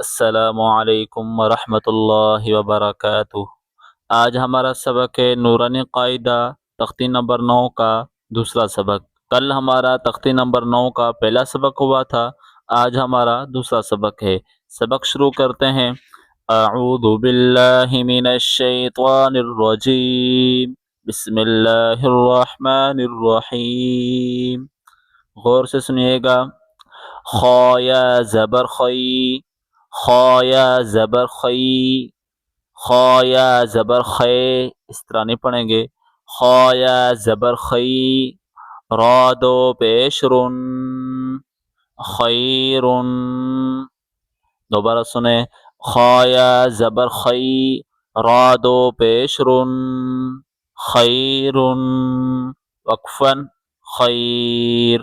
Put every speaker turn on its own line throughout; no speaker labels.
السلام علیکم ورحمۃ اللہ وبرکاتہ۔ آج ہمارا سبق ہے نورانی قاعدہ تختی نمبر 9 کا دوسرا سبق۔ کل ہمارا تختی نمبر 9 کا پہلا سبق ہوا تھا، آج ہمارا دوسرا سبق ہے۔ سبق شروع کرتے ہیں۔ اعوذ باللہ من الشیطان الرجیم، بسم اللہ الرحمن الرحیم۔ غور سے سنیے گا۔ خا یا زبر خی، خا یا زبر خی، خا یا زبر خے، اس طرح نہیں پڑھیں گے۔ خا یا زبر خی، را دو پیش رن، خیرن۔ دوبارہ سنیں۔ خا یا زبر خی، را دو پیش رن، خیرن، وقفاً خیر۔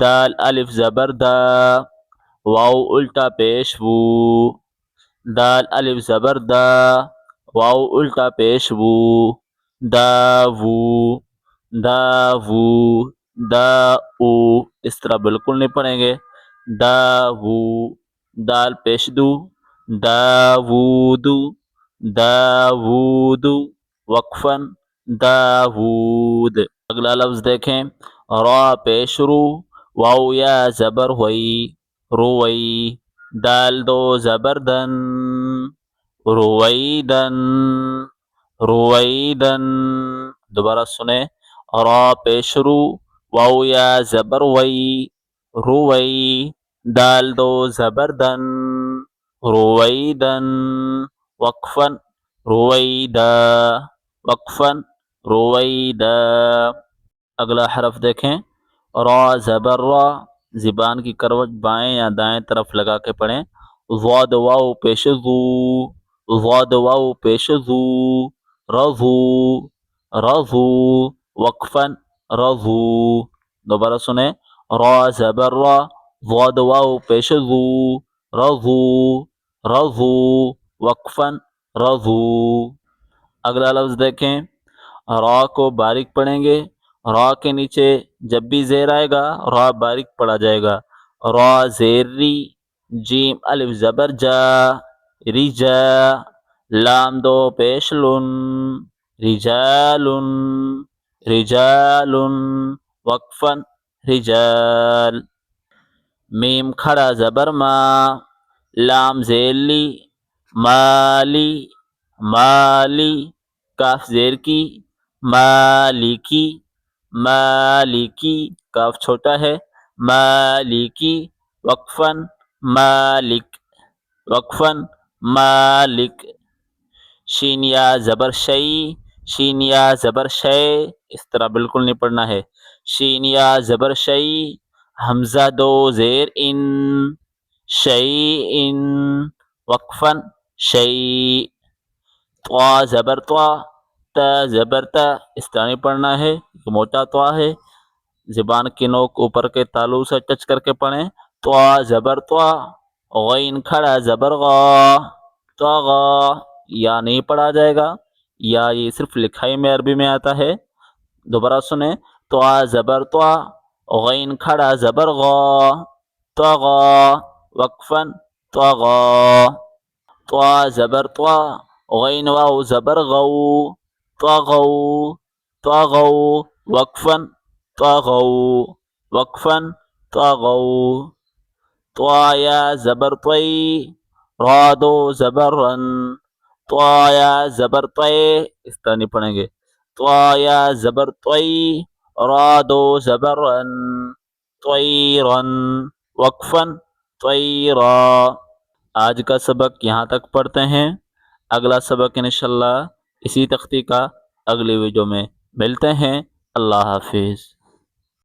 دال الف زبر دا، واو الٹا پیش وو، دال الف زبر دا، واو الٹا پیش وو، دا وو، دا وو، دا او، اس طرح بالکل نہیں پڑھیں گے۔ دا وو، دال پیش دو، داوودو، داوودو، وقفاً داود۔ اگلا لفظ دیکھیں۔ را پیش رو، واو یا زبر ہوئی، روئی، دال دو زبر دن، رویدن، رویدن۔ دوبارہ سنیں۔ را پیش رو، واو یا زبر وئی، روئی، دال دو زبر دن، رویدن، وقفاً رویدا، وقفاً رویدا۔ اگلا حرف دیکھیں۔ را زبر را، زبان کی کروٹ بائیں یا دائیں طرف لگا کے پڑھیں۔ ضاد واو پیش ذو، ضاد واو پیش ذو، رضو، رضو، وقفاً رضو۔ دوبارہ سنیں۔ را زبر را، ضاد واو پیش ذو، رضو، رضو، وقفاً رضو۔ اگلا لفظ دیکھیں۔ را کو باریک پڑھیں گے۔ را کے نیچے جب بھی زیر آئے گا را باریک پڑھا جائے گا۔ را زیر ری، جیم الف زبر جا، رجا، لام دو پیش لن، رجالن، رجالن، وقفاً رجال۔ میم کھڑا زبر ما، لام زیر لی، مالی، مالی، کاف زیر کی، مالکی، مالکی، کاف چھوٹا ہے، مالکی، وقفاً مالک، وقفاً مالک۔ شین یا زبر شئی، شین یا زبر شے، اس طرح بالکل نہیں پڑھنا ہے۔ شین یا زبر شئی، حمزہ دو زیر ان، شیئن، وقفاً شیء۔ طا زبر طا، تا زبر تا، اس طرح نہیں پڑھنا ہے، موٹا طا ہے، زبان کی نوک اوپر کے تالو سے ٹچ کر کے پڑھیں۔ طا زبر طا، غین کھڑا زبر غا، طغا، یا نہیں پڑھا جائے گا، یا یہ صرف لکھائی میں عربی میں آتا ہے۔ دوبارہ سنیں۔ طا زبر طا، غین کھڑا زبر غا، طغا، وقفاً طغا۔ طا زبر طا، غین واو زبر غو، طغو، طغو، وقفاً طغو، وقفاً طغو۔ طا یا زبر طی، را دو زبر رن، طا یا زبر طی، اس طرح نہیں پڑھیں گے۔ طا یا زبر طی، را دو زبر رن، طیرن، وقفاً طیرا۔ آج کا سبق یہاں تک پڑھتے ہیں۔ اگلا سبق انشاءاللہ اسی تختی کا اگلی ویڈیو میں ملتے ہیں۔ اللہ حافظ۔